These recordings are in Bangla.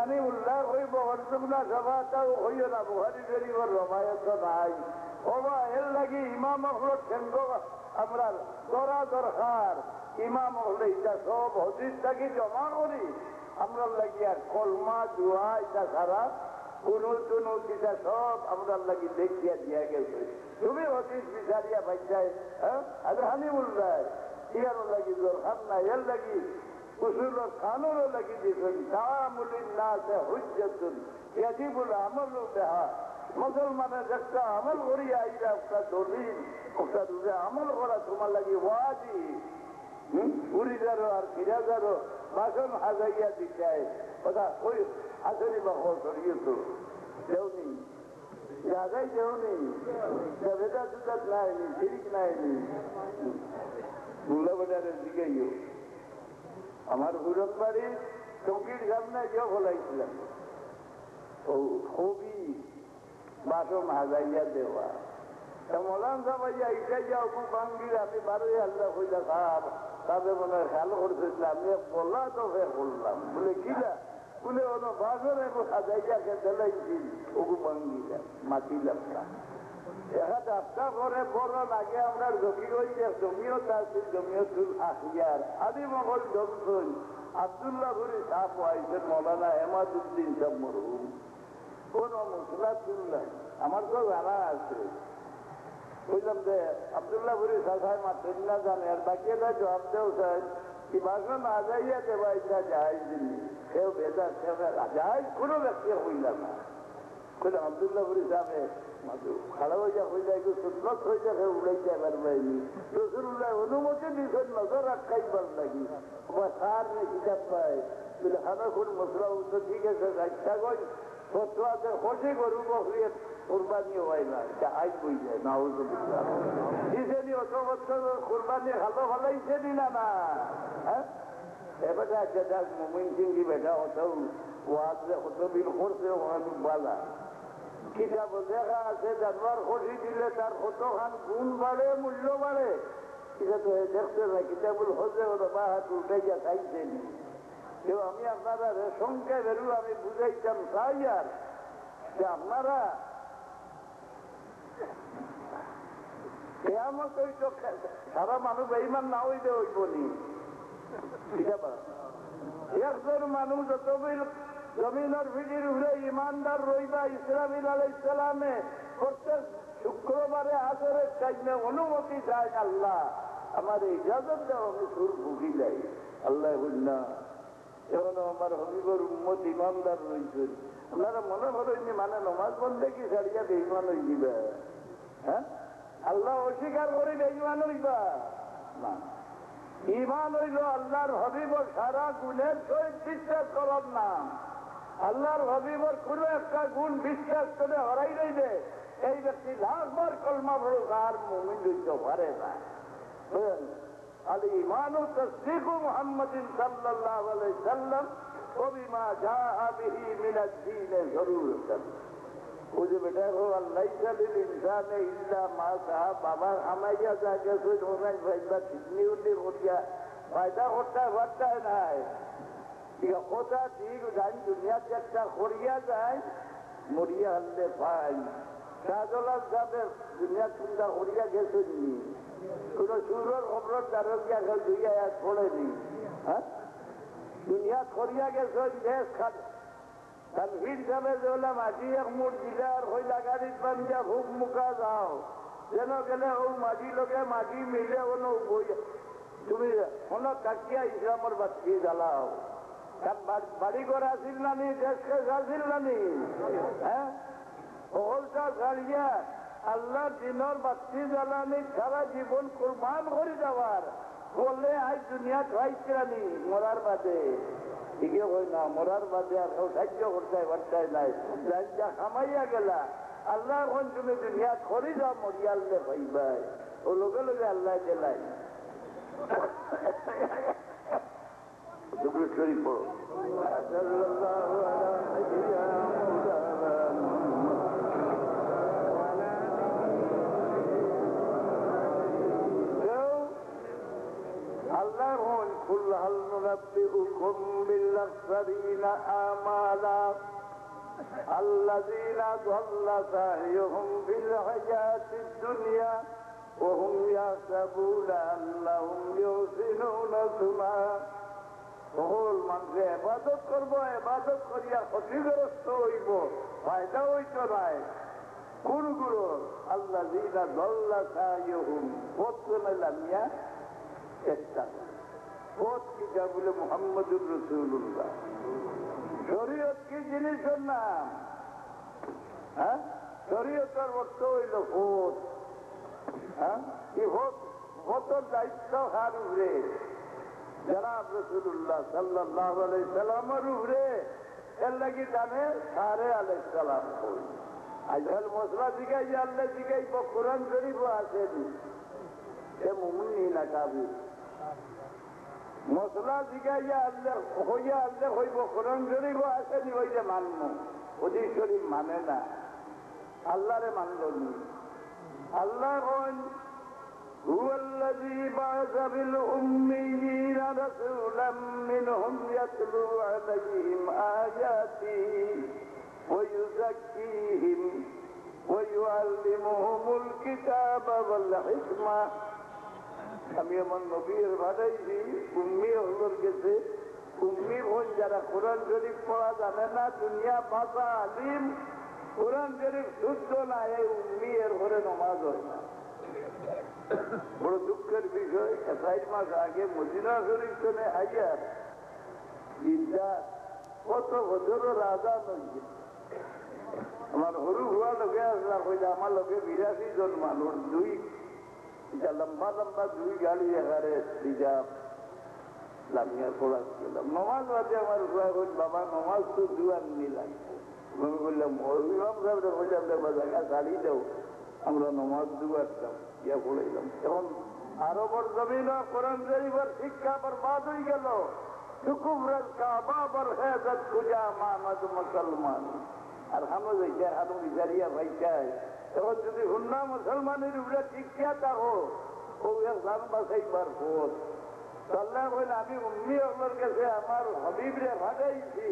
হানি উল্লাহ হইব অর্জুনা সভাটাও হইও না বুহারি শরীফের রবায়ত নাই ওবা এর লাগি ইমাম হলো কেন্দ্র আমরা করা দরকার ইমাম হলে এটা সব হদিসটাকে জমা করি আমরা লাগি আর কলমা দোয়া এটা ছাড়া কোনো এটা সব আমরা লাগি দেখিয়া দিয়া গেছে তুমি হদিস বিচারিয়া ভাইজাই হ্যাঁ আর হানি উল্লাহ ইয়ারও লাগি দরকার না এর লাগি উসুল কানুনও লাগি দিয়েছেন তামুলিন নাসে হুজ্জাতুন ইয়াজিবুল আমালু বিহা মুসলমানের একটা আমল করিয়া আইরা একটা দলিল একটা রূপে আমল করা তোমার লাগি ওয়াজিব উড়িদারও আর ফিরাজারও বাসন হাজাইয়া দিতে ওটা ওই হাজারি বা করিয়ে তো দেওনি জায়গায় দেওনি বেদা দুদাত নাইনি শিরিক নাইনি বুল্লাবাজারের দিকেই আমার হুরত বাড়ি চৌকির সামনে গিয়ে ফলাইছিলাম ও খুবই বাসন হাজাইয়া দেওয়া মলান সামাইয়া ইটাই যাও খুব বাঙ্গির আমি বারোই আল্লাহ হইলা সাহাব তাদের মনে হয় খেয়াল করতেছিল আমি বললা তো ফের করলাম বলে কিনা বলে ওনো বাসন এখন হাজাইয়া খেতে লাগছি ওগু বাঙ্গিলাম মাতিলাম না এখানে আপনার ঘরে বড় লাগে আমরা জমি হইছে জমিয়ত আছে জমিয়তুল আখিয়ার আদি মহল জমসন আব্দুল্লাহ ভুরি সাহ আইসেন মৌলানা হেমাদুদ্দিন সাহ মরহুম কোন মুসলাতুল্লাহ আমার তো জানা আছে বুঝলাম যে আব্দুল্লাহ ভুরি সাহায় মাতেন না জানে আর বাকি এটা জবাব দেও স্যার কি বাসন না যাইয়া দেবা এটা যাই দিনি সেও বেদা সেও যাই কোনো ব্যক্তি হইলাম না বলে আব্দুল্লাহ ভুরি সাহেব খারাপ হয়ে যা হয়ে যায় সুন্নত হয়ে যাবে উড়াইতে পারবেনি রসুল্লাহ অনুমতি দিচ্ছেন নজর রাখাইবার লাগি সার নিয়ে কিতাব পায় বলে খানাখুন মশলা উঠো ঠিক আছে রাখা গজ ফটোয়াতে হসে গরু বকরিয়ে কোরবানি হয় না এটা আইন বই যায় না দিছেনি অত বছর কোরবানি ভালো ভালাইছে না না হ্যাঁ এবারে যেটা মোমিন সিংহি বেটা অত ওয়াজ অত বিল করছে বালা কিতাব দেখা আছে জানোয়ার খসি দিলে তার কতখান গুণ বাড়ে মূল্য বাড়ে এটা তো দেখতে না কিতাবুল হজে ওরা বা হাত উঠাইয়া খাইছেন কেউ আমি আপনারা রেশনকে বেরু আমি বুঝাইতাম চাই আর যে আপনারা কেয়ামত ওই তো সারা মানুষ বেইমান না হইতে হইব নি একজন মানুষ যত জমিনের ভিড়ির উড়ে ইমানদার রইবা ইসরাফিল আলাইহিস সালামে প্রত্যেক শুক্রবারে আসরের টাইমে অনুমতি চায় আল্লাহ আমার ইজাজত দাও আমি সুর ভুগি যাই আল্লাহ বললা এখন আমার হবিবর উম্মত ইমানদার রয়েছেন আপনারা মনে করেন মানে নমাজ বন্ধে কি ছাড়িয়া বেঈমান হয়ে যাবে হ্যাঁ আল্লাহ অস্বীকার করে বেঈমান হইবা না ইমান হইল আল্লাহর হবিবর সারা গুণের সহিত বিশ্বাস করার নাম আল্লাহর হবিবর কোন একটা গুণ বিশ্বাস করে হরাই রইবে এই ব্যক্তি লাখবার কলমা পড়ুক আর মুমিন হইতে পারে না আল ঈমানু তাসদীকু মুহাম্মাদিন সাল্লাল্লাহু আলাইহি সাল্লাম ওয়া বিমা জাআ বিহি মিনাদ দীন যরুরাতান ওজে বেটা হো আল্লাহ লিল ইনসানে ইল্লা মা সাহা বাবা আমাইয়া যাকে সুই ধরাই ভাইবা কিডনি উঠে করিয়া ফায়দা করতে নাই কথা ঠিক জানি দুনিয়াতে একটা করিয়া যায় মরিয়া হলে পাই শাহজলাল যাবে দুনিয়া চিন্তা করিয়া গেছে নি কোন সুরের খবর দারোগিয়া গেল দুইয়া এক পড়েনি হ্যাঁ দুনিয়া করিয়া গেছে দেশ খাত তানভীর যাবে যে মাঝি এক মুঠ দিলে আর হইলা গাড়ির বান্ধিয়া ভুক মুখা যাও যেন গেলে ও মাঝি লোকে মাঝি মিলে কোনো বই তুমি কোনো কাকিয়া ইসলামের বাচ্চি জ্বালাও বাড়ি ঘর আসিল নানি দেশকে আসিল নানি হ্যাঁ সকলটা ছাড়িয়া আল্লাহ দিনের বাচ্চি জ্বালানি সারা জীবন কুরবান করে যাওয়ার বললে আজ দুনিয়া খাইছিলানি মরার বাদে ঠিকই হয় না মরার বাদে আর সাহায্য করতে পারতাই নাই যা খামাইয়া গেলা আল্লাহ এখন তুমি দুনিয়া করে যাও মরিয়ালে ভাইবাই ও লোকে লোকে আল্লাহ গেলাই দুপুর শরীফ পড়ো আল্লাহ قل هل ننبئكم بالأخسرين أعمالا الذين ضل سعيهم في الحياة الدنيا وهم يحسبون أنهم يحسنون صنعا। সকল মানুষে ইবাদত করবো, ইবাদত করিয়া ক্ষতিগ্রস্ত হইব, ফায়দা হইত নাই কোনগুলো? আল্লাযীনা দাল্লা সাইয়ুহুম, পথ নামিয়া একটা পথ কিতাব বলে মুহাম্মদুর রাসূলুল্লাহ। শরীয়ত কি জিনিসের নাম? হ্যাঁ, শরীয়তের অর্থ হইল পথ। হ্যাঁ, এই পথের দায়িত্ব কার উপরে? জনাব রাসূলুল্লাহ সাল্লাল্লাহু আলাইহি সাল্লামের উপরে। এর লাগি জানে সারে আলাইহিস সালাম কই আজকাল মশলা শিখাই যে আল্লাহ শিখাইব, কোরআন শরীফও আসেনি, এ মুমিন না কাফির। মশলা শিখাইয়া আল্লাহ হইয়া আল্লাহ হইব, কোরআন শরীফও আসেনি, ওই যে মানব, ওদের শরীফ মানে না, আল্লাহরে মানল নি। আল্লাহ কন هو الذي بعث بالأميين رسولا منهم يتلو عليهم آياته ويزكيهم ويعلمهم الكتاب والحكمة। আমি আমার নবীর ভাড়াইছি উম্মি হলোর গেছে। উম্মি হন যারা কোরআন শরীফ পড়া জানে না, দুনিয়া ভাষা আলিম, কোরআন শরীফ শুদ্ধ না, এই উম্মি এর ঘরে নমাজ হয় না। বড় দুঃখের বিষয়, 4 মাস আগে মদিনা শরীফ শুনে আইয়ার কত বছরও রাজা নয়। আমার সরু হওয়া লগে আসলা কইলে আমার লগে 82 জন মানুষ, দুই লম্বা লম্বা দুই গাড়ি এখানে রিজার্ভ লামিয়া পড়া গেলাম। নমাজ বাদে আমার হুয়া কইল বাবা নমাজ তো দুয়ার নি লাগবে। আমি বললাম ইমাম সাহেব বললাম জায়গা ছাড়ি দাও, আমরা নমাজ দুয়ারতাম, ইয়া পড়াইলাম। এখন আরবর জমিন কোরআন শরীফের শিক্ষা বরবাদ হয়ে গেল। শুকুরের কাবা বরহেজত খুজা মাহমদ মুসলমান আর হামদ হানু জারিয়া ভাইটাই। এখন যদি হুন্না মুসলমানের উপরে শিক্ষা থাকো, ও জান বাসাইবার পথ আল্লাহ বলেন আমি উম্মি আমার কাছে আমার হাবিবরে ভাগাইছি,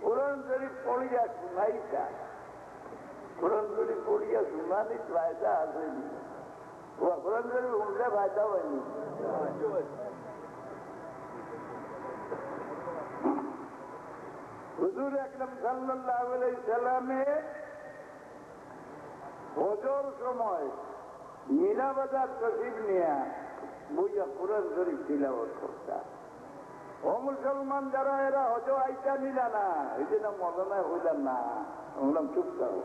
কোরআন শরীফ পড়িয়া শুনাইতা। কোরআন শরীফ পড়িয়া শুনানি ফায়দা আসেনি, কোরআন শরীফ শুনলে ফায়দা হয়নি। হুজুর আকরাম সাল্লাল্লাহু আলাইহি সাল্লামে হজর সময় মিনা বাজার তসিব নিয়া বইয়া কোরআন শরীফ তিলাওয়াত করতা। ও মুসলমান যারা এরা হজ আইতা নিলা না, এই যে না মদনায় হইলাম না, বললাম চুপ করো।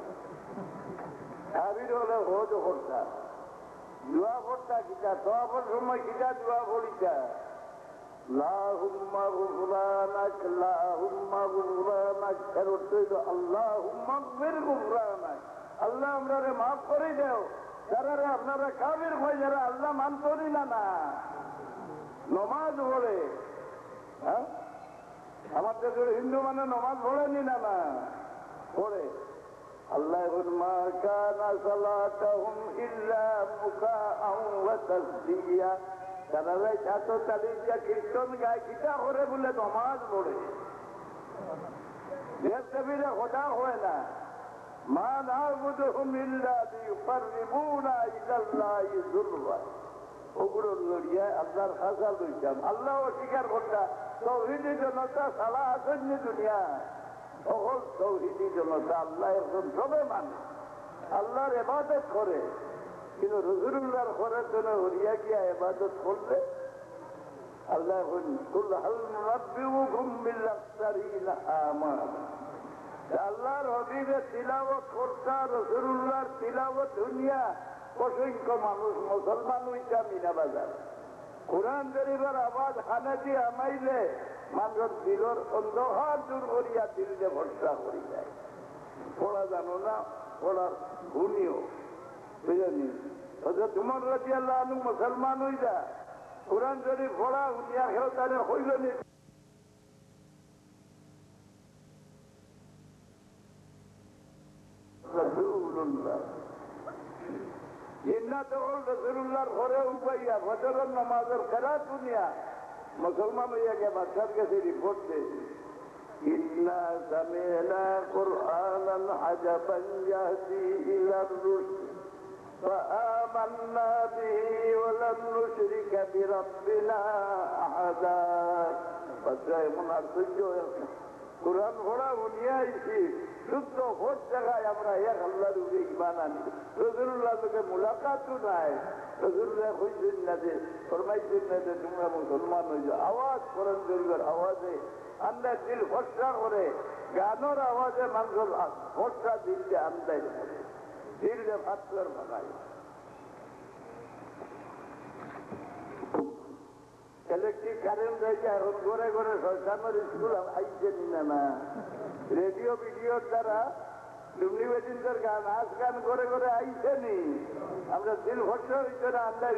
কাবির হলে হজ করতা, দোয়া করতা, কিতা তওয়াফের সময় কিতা দোয়া করিতা, আল্লাহুম্মা গুফরানাক আল্লাহুম্মা গুফরানাক। এর অর্থ হইল আল্লাহুম্মা গফির গুফরানাক, আল্লাহ আপনারে মাফ করে দেও। যারা আপনারা কাবির হয়, যারা আল্লাহ মানতরি না না নমাজ পড়ে। হ্যাঁ, আমাদের হিন্দু মানে নমাজ পড়েনি না না পড়ে। আল্লাহ মা কানা সালাতুহুম ইল্লা মুকাআন ওয়া তাসদিয়া। তারা ছাত্র তালিকা কীর্তন গায়, কিতা করে বলে নমাজ পড়ে। দেশ কবিরা খোদা হয় না। মা না'বুদুহুম ইল্লা লিয়ুকাররিবুনা ইলাল্লাহি যুলফা। ওগুলো লড়িয়া আল্লাহর খাজা লইতাম। আল্লাহ অস্বীকার করতা। তাওহীদি জনতা সালা আসেননি দুনিয়া, সকল তাওহীদি জনতা আল্লাহ একজন সবে মানে, আল্লাহর ইবাদত করে। কিন্তু রাসূলুল্লাহর ঘরের জন্য হরিয়া গিয়া ইবাদত করলে আল্লাহ কুল হাল নুনাব্বিউকুম বিল আখসারিনা আমালা। আল্লাহর হাবিবের তিলাওয়াত করতা, রাসূলুল্লাহর তিলাওয়াত দুনিয়া অসংখ্য মানুষ মুসলমান হইতা মিনা বাজার। কোরআন শরীফের আওয়াজ খানে দিয়ে আমাইলে মানুষের দিলর অন্ধকার দূর করিয়া দিলে ভরসা করি যায়। পড়া জানো না, পড়ার গুণীয় বুঝলি। তোমার রাজি আল্লাহ আনু মুসলমান হইলা, কোরআন শরীফ পড়া উনিয়া খেল তাহলে হইল নি। রাসূলুল্লাহর ঘরে উপাইয়া ফজরের নামাজের খেলা দুনিয়া মুসলমান হইয়া গিয়ে বাদশার কাছে রিপোর্ট দেয় ইন্না সামি'না কুরআনান আজাবান ইয়াহদি ইলার রুশদ فآمنا به ولن نشرك بربنا أحدا বাদশা এমন আশ্চর্য কোরআন পড়া শুনিয়া আইছি শুদ্ধ ভোট জায়গায় আমরা এক আল্লাহর উপরে ঈমান আনি রাসূলুল্লাহ লোকে মুলাকাতও নাই রাসূলুল্লাহ কইছেন না যে ফরমাইছেন না যে তোমরা মুসলমান হয়ে যাও আওয়াজ করেন জরিবার আওয়াজে আমরা দিল ফসা করে গানের আওয়াজে মানুষ ফসা দিলকে আমদাই করে দিলকে ফাতর বানায় ইলেকট্রিক কারেন্ট রয়েছে এখন ঘরে ঘরে সরকারের স্কুল আইছেন না রেডিও ভিডিওর দ্বারা ডুমলি বেদিনদের গান নাচ গান করে করে আইছেনি আমরা দিল ভরসা হইতে না আমরা